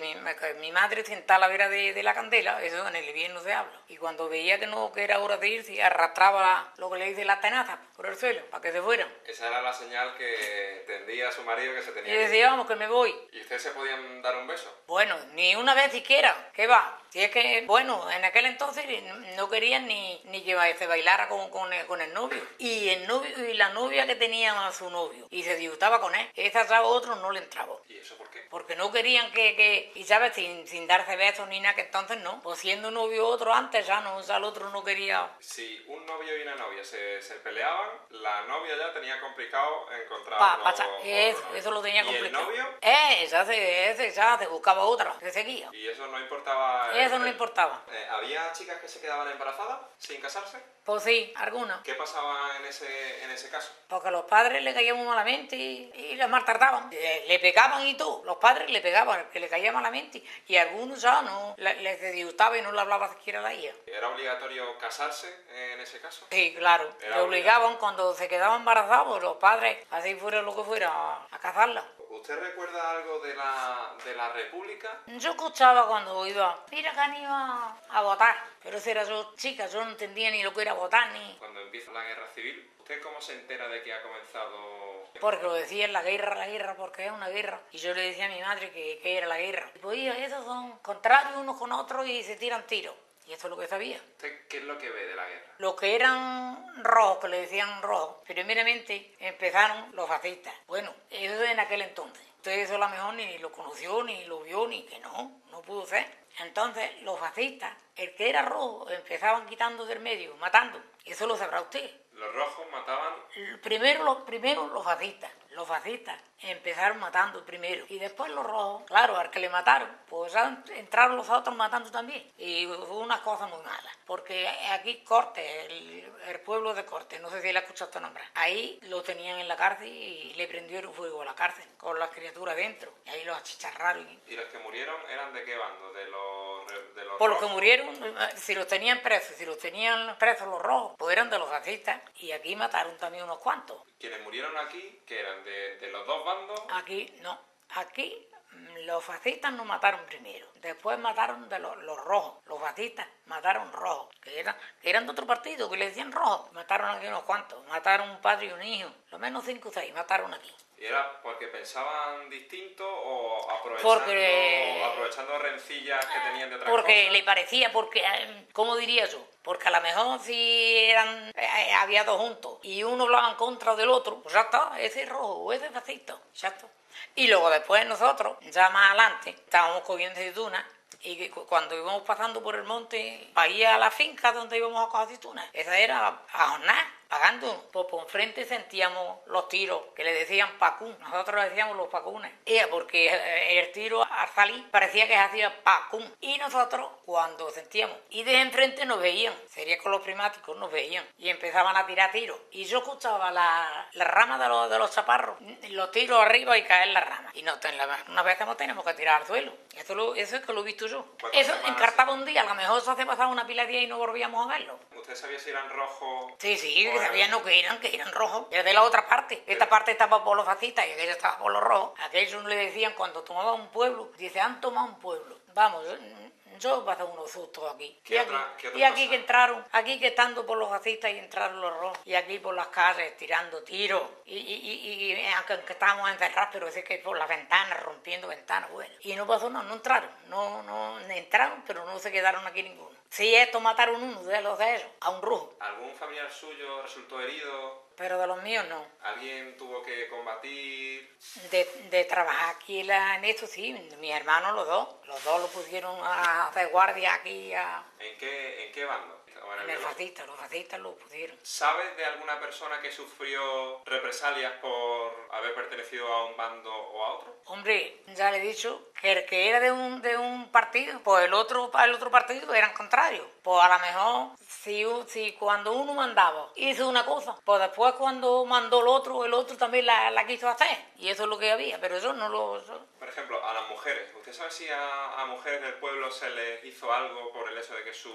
mi madre sentaba a la vera de la candela, eso en el invierno se habla, y cuando veía que era hora de irse, arrastraba lo que le dice la tenaza por el suelo, para que se fueran. Esa era la señal que tendía a su marido que se tenía Y que ir. decía, vamos, que me voy. ¿Y ustedes se podían dar un beso? Bueno, ni una vez siquiera, ¿qué va? Si es que, bueno, en aquel entonces no querían ni llevarse bailara con el novio. Y el novio y la novia que tenía a su novio. Y se disgustaba con él. Esa a otro no le entraba. ¿Y eso por qué? Porque no querían y sabes, sin darse besos ni nada, que entonces no. Pues siendo novio otro antes ya no, ya el otro no quería. Si un novio y una novia se peleaban, la novia ya tenía complicado encontrar Eso lo tenía ¿Y complicado. el novio? Ese ya se buscaba otra, se seguía. Y eso no importaba. Eso no importaba. ¿Había chicas que se quedaban embarazadas sin casarse? Pues sí, algunas. ¿Qué pasaba en ese caso? Porque los padres le caían muy malamente y las maltrataban. Le pegaban y todo. Los padres le pegaban, que le caía malamente. Y algunos ya no, les disgustaba y no le hablaba siquiera a ella. ¿Era obligatorio casarse en ese caso? Sí, claro. Le obligaban cuando se quedaban embarazados, los padres, así fuera lo que fuera, a casarla. ¿Usted recuerda algo de la República? Yo escuchaba cuando iba, mira que han ido a votar. Pero si era yo chica, yo no entendía ni lo que era votar ni... Cuando empieza la guerra civil, ¿usted cómo se entera de que ha comenzado...? Porque lo decían la guerra, porque es una guerra. Y yo le decía a mi madre que era la guerra. Y pues esos son contrarios unos con otros y se tiran tiros. Y eso es lo que sabía. ¿Usted qué es lo que ve de la guerra? Los que eran rojos, que le decían rojos, primeramente empezaron los fascistas. Bueno, eso en aquel entonces. Usted eso a lo mejor ni lo conoció, ni lo vio, ni que no pudo ser. Entonces, los fascistas, el que era rojo, empezaban quitando del medio, matando. Eso lo sabrá usted. Los rojos mataban... Primero los fascistas. Los fascistas empezaron matando primero. Y después los rojos, claro, al que le mataron, pues ya entraron los otros matando también. Y fue una cosa muy mala. Porque aquí Cortes, el pueblo de Cortes, no sé si le ha escuchado nombrar. Ahí lo tenían en la cárcel y le prendieron fuego a la cárcel, con las criaturas dentro. Y ahí los achicharraron. ¿Y los que murieron eran de qué bando? ¿De los Por los que rojos? murieron, si los tenían presos, los rojos, pues eran de los fascistas. Y aquí mataron también unos cuantos. Quienes murieron aquí, que eran de los dos bandos... Aquí no. Aquí los fascistas nos mataron primero. Después mataron de los rojos. Los fascistas mataron rojos, que eran de otro partido, que le decían rojos. Mataron aquí unos cuantos. Mataron un padre y un hijo. Lo menos 5 o 6 mataron aquí. ¿Y era porque pensaban distinto o aprovechando rencillas que tenían de otras porque cosas? le parecía, ¿cómo diría yo? Porque a lo mejor si había dos juntos y uno hablaba en contra del otro, pues ya está, ese es rojo o ese es fascista, ya está. Y luego después nosotros, ya más adelante, estábamos cogiendo aceitunas. Y cuando íbamos pasando por el monte, para ir a la finca donde íbamos a coger aceitunas, esa era a jornada, pagando. Pues por enfrente sentíamos los tiros, que le decían pacún. Nosotros le decíamos los pacunes. Porque el tiro al salir parecía que se hacía pacún. Y nosotros, cuando sentíamos, y de enfrente nos veían, sería con los primáticos, nos veían. Y empezaban a tirar tiros. Y yo escuchaba la rama de los chaparros, los tiros arriba y caer la rama. Y una vez que tenemos que tirar al suelo. Eso es que lo he visto yo. Eso encartaba un día, a lo mejor se hace pasar una pila de días y no volvíamos a verlo. ¿Usted sabía si eran rojos? Sí, que sabían lo que eran rojos. Era de la otra parte. Esta parte estaba por los fascistas y aquella estaba por los rojos. Aquellos le decían cuando tomaban un pueblo, dice, han tomado un pueblo. Vamos, yo pasé unos sustos aquí. Y aquí que entraron, aquí que estando por los fascistas y entraron los rojos. Y aquí por las calles tirando tiros. Y aunque estábamos encerrados, pero es que por las ventanas, rompiendo ventanas, bueno. Y no pasó nada, no entraron. No entraron, pero no se quedaron aquí ninguno. Sí, esto mataron uno de ellos, a un rojo. ¿Algún familiar suyo resultó herido? Pero de los míos no. ¿Alguien tuvo que combatir? De trabajar aquí en esto, sí. Mis hermanos, los dos lo pusieron a hacer guardia aquí. ¿En qué bando? En el fascista, los fascistas lo pusieron. ¿Sabes de alguna persona que sufrió represalias por haber pertenecido a un bando o a otro? Hombre, ya le he dicho que el que era de un partido, pues el otro partido eran contrarios. Pues a lo mejor, si cuando uno mandaba hizo una cosa, pues después cuando mandó el otro también la quiso hacer. Y eso es lo que había, pero eso no lo... Por ejemplo, a las mujeres. ¿Usted sabe si a mujeres del pueblo se les hizo algo por el el hecho de que sus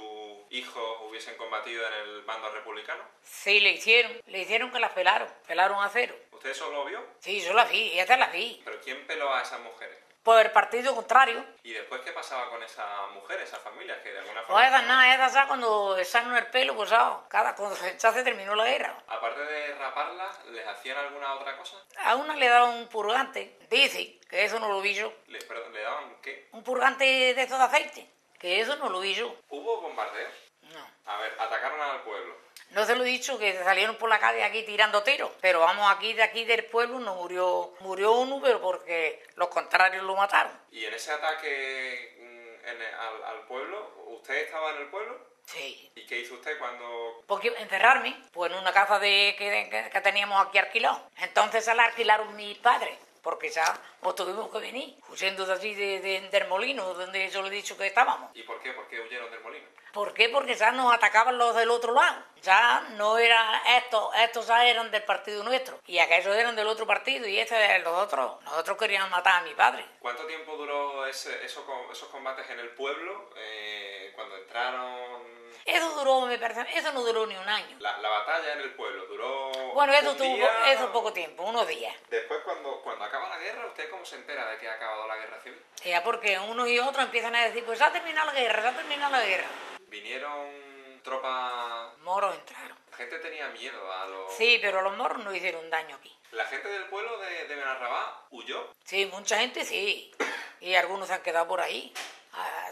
hijos hubiesen combatido en el bando republicano? Sí, le hicieron que las pelaron a cero. ¿Usted eso lo vio? Sí, yo las vi, estas las vi. ¿Pero quién peló a esas mujeres? Por el partido contrario. ¿Y después qué pasaba con esas mujeres, esas familias que de alguna Pues forma... esas ya cuando echaron el pelo, pues cuando ya se terminó la guerra. Aparte de raparlas, ¿les hacían alguna otra cosa? A una le daban un purgante, dice, que eso no lo vi yo. Perdón, ¿le daban qué? Un purgante de estos de aceite, que eso no lo vi yo. ¿Hubo bombardeos? No. A ver, atacaron al pueblo. No se lo he dicho, que salieron por la calle aquí tirando tiros. Pero vamos, de aquí del pueblo no murió uno, pero porque los contrarios lo mataron. ¿Y en ese ataque al pueblo, usted estaba en el pueblo? Sí. ¿Y qué hizo usted cuando...? Porque encerrarme, pues en una casa que teníamos aquí alquilado. Entonces se la alquilaron mis padres, porque ya pues tuvimos que venir, huyendo de allí del molino, donde yo le he dicho que estábamos. ¿Y por qué? ¿Por qué huyeron del molino? ¿Por qué? Porque ya nos atacaban los del otro lado. Ya no era estos ya eran del partido nuestro. Y aquellos eran del otro partido y los otros querían matar a mi padre. ¿Cuánto tiempo duró esos combates en el pueblo cuando entraron? Eso duró, me parece, eso no duró ni un año. La batalla en el pueblo duró... Bueno, eso día... eso poco tiempo, unos días. Después, cuando acaba la guerra, ¿usted cómo se entera de que ha acabado la guerra civil? Ya porque unos y otros empiezan a decir, pues ya ha terminado la guerra, ya ha terminado la guerra. Vinieron tropas... Moros entraron. La gente tenía miedo a los... Sí, pero los moros no hicieron daño aquí. ¿La gente del pueblo de Benarrabá huyó? Sí, mucha gente sí. Y algunos se han quedado por ahí.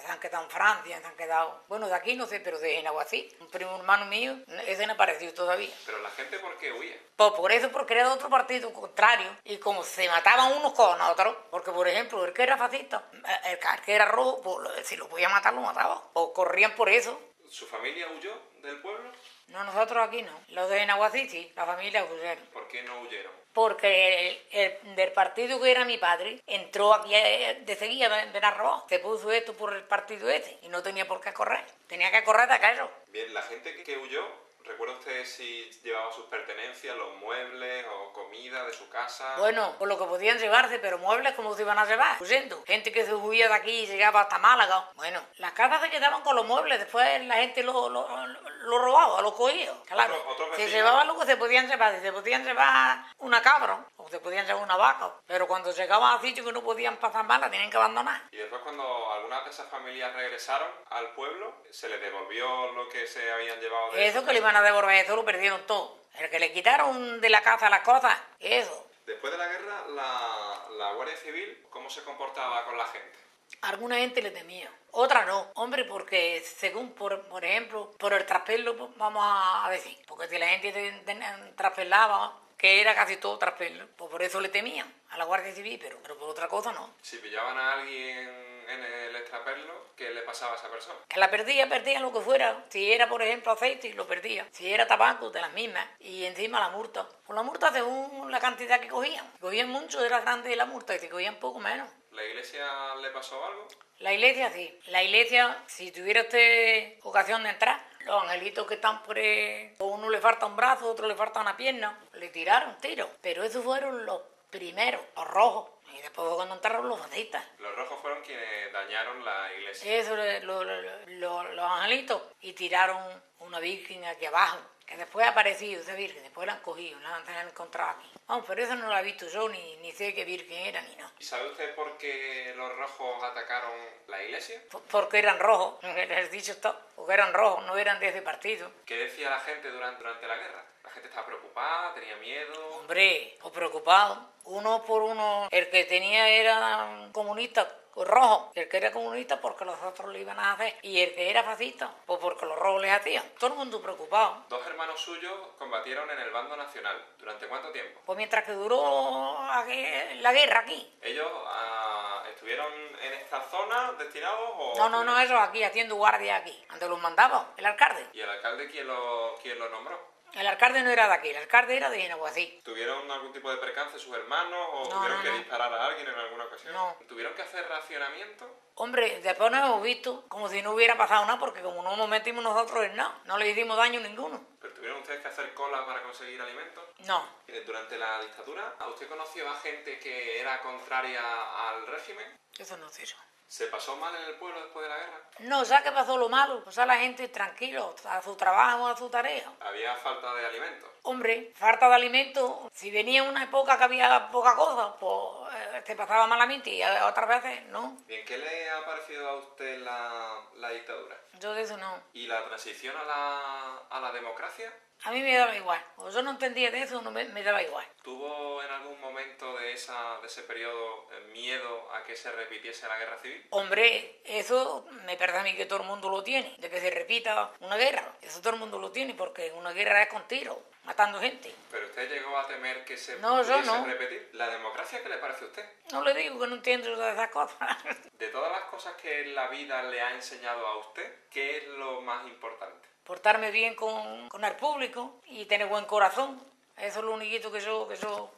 Se han quedado en Francia, se han quedado... Bueno, de aquí no sé, pero de Genaguací. Un primo hermano mío, ese no apareció todavía. ¿Pero la gente por qué huye? Pues por eso, porque era de otro partido contrario. Y como se mataban unos con otros, porque por ejemplo, el que era fascista, el que era rojo, pues si lo podía matar, lo mataba. O corrían por eso. ¿Su familia huyó del pueblo? No, nosotros aquí no. Los de Genaguací sí, la familia huyeron. ¿Por qué no huyeron? Porque el del partido que era mi padre entró aquí de seguida en Benarroz. Se puso esto por el partido ese y no tenía por qué correr. Tenía que correr de aquello. Bien, la gente que huyó, ¿recuerda usted si llevaba sus pertenencias, los muebles o comida de su casa? Bueno, por lo que podían llevarse, pero muebles como se iban a llevar, huyendo. Gente que se huía de aquí y llegaba hasta Málaga. Bueno, las casas se quedaban con los muebles, después la gente lo robaba, lo cogía. Claro, se llevaban lo que se podían llevar. Se podían llevar una cabra o se podían llevar una vaca, pero cuando llegaban a sitios que no podían pasar mal, la tenían que abandonar. Y después, cuando algunas de esas familias regresaron al pueblo, ¿se les devolvió lo que se habían llevado de Eso que le iban a devolver, eso lo perdieron todo. El que le quitaron de la casa las cosas, eso. Después de la guerra, la Guardia Civil, ¿cómo se comportaba con la gente? Alguna gente le temía, otra no. Hombre, porque según, por ejemplo, por el traspelo, pues, vamos a decir, porque si la gente traspelaba, que era casi todo traspelo, pues por eso le temían a la Guardia Civil, pero por otra cosa no. Si pillaban a alguien en el extraperlo, ¿qué le pasaba a esa persona? Que la perdía lo que fuera. Si era, por ejemplo, aceite, lo perdía. Si era tabaco, de las mismas. Y encima la multa. Pues la multa según la cantidad que cogían. Cogían mucho, era grande la multa, y si cogían poco menos. ¿La iglesia le pasó algo? La iglesia sí. La iglesia, si tuviera usted ocasión de entrar, los angelitos que están por ahí, a uno le falta un brazo, a otro le falta una pierna, le tiraron tiros. Pero esos fueron los primeros, los rojos. Y después cuando entraron los fascistas. Los rojos fueron quienes dañaron la iglesia. Eso, los angelitos. Y tiraron una virgen aquí abajo. Que después ha aparecido esa virgen, después la han cogido, la han encontrado aquí. Vamos, pero eso no la he visto yo, ni sé qué virgen era, ni nada. ¿Y sabe usted por qué los rojos atacaron la iglesia? Porque eran rojos, les he dicho esto, porque eran rojos, no eran de ese partido. ¿Qué decía la gente durante la guerra? ¿La gente estaba preocupada, tenía miedo? Hombre, o preocupado. Uno por uno, el que tenía era comunista, rojo. El que era comunista porque los otros le iban a hacer. Y el que era fascista, pues porque los rojos les hacían. Todo el mundo preocupado. Dos hermanos suyos combatieron en el bando nacional. ¿Durante cuánto tiempo? Pues mientras que duró la guerra aquí. ¿Ellos estuvieron en esta zona destinados o...? No, ellos aquí, haciendo guardia aquí. Donde los mandaba el alcalde. ¿Y el alcalde quién lo nombró? El alcalde no era de aquí, el alcalde era de Genaguací. ¿Tuvieron algún tipo de percance sus hermanos o No, tuvieron no, que no. disparar a alguien en alguna ocasión? No. ¿Tuvieron que hacer racionamiento? Hombre, después nos hemos visto como si no hubiera pasado nada, porque como no nos metimos nosotros en nada, no le hicimos daño ninguno. ¿Pero tuvieron ustedes que hacer cola para conseguir alimentos? No. Durante la dictadura, ¿usted conoció a gente que era contraria al régimen? Eso no sé yo. ¿Se pasó mal en el pueblo después de la guerra? No, ¿sabes qué pasó lo malo? Pues a la gente tranquilo, a su trabajo, a su tarea. Había falta de alimentos. Hombre, falta de alimento. Si venía una época que había poca cosa, pues te pasaba malamente y otras veces no. Bien, ¿qué le ha parecido a usted la dictadura? Yo de eso no. ¿Y la transición a la democracia? A mí me daba igual. O yo no entendía de eso, no me daba igual. ¿Tuvo en algún momento de ese periodo miedo a que se repitiese la guerra civil? Hombre, eso me parece a mí que todo el mundo lo tiene, de que se repita una guerra. Eso todo el mundo lo tiene, porque una guerra es con tiros, matando gente. ¿Pero usted llegó a temer que se No, yo pudiese no. repetir? ¿La democracia qué le parece a usted? No le digo que no entiendo de esas cosas. De todas las cosas que la vida le ha enseñado a usted, ¿qué es lo más importante? Portarme bien con el público y tener buen corazón. Eso es lo único que yo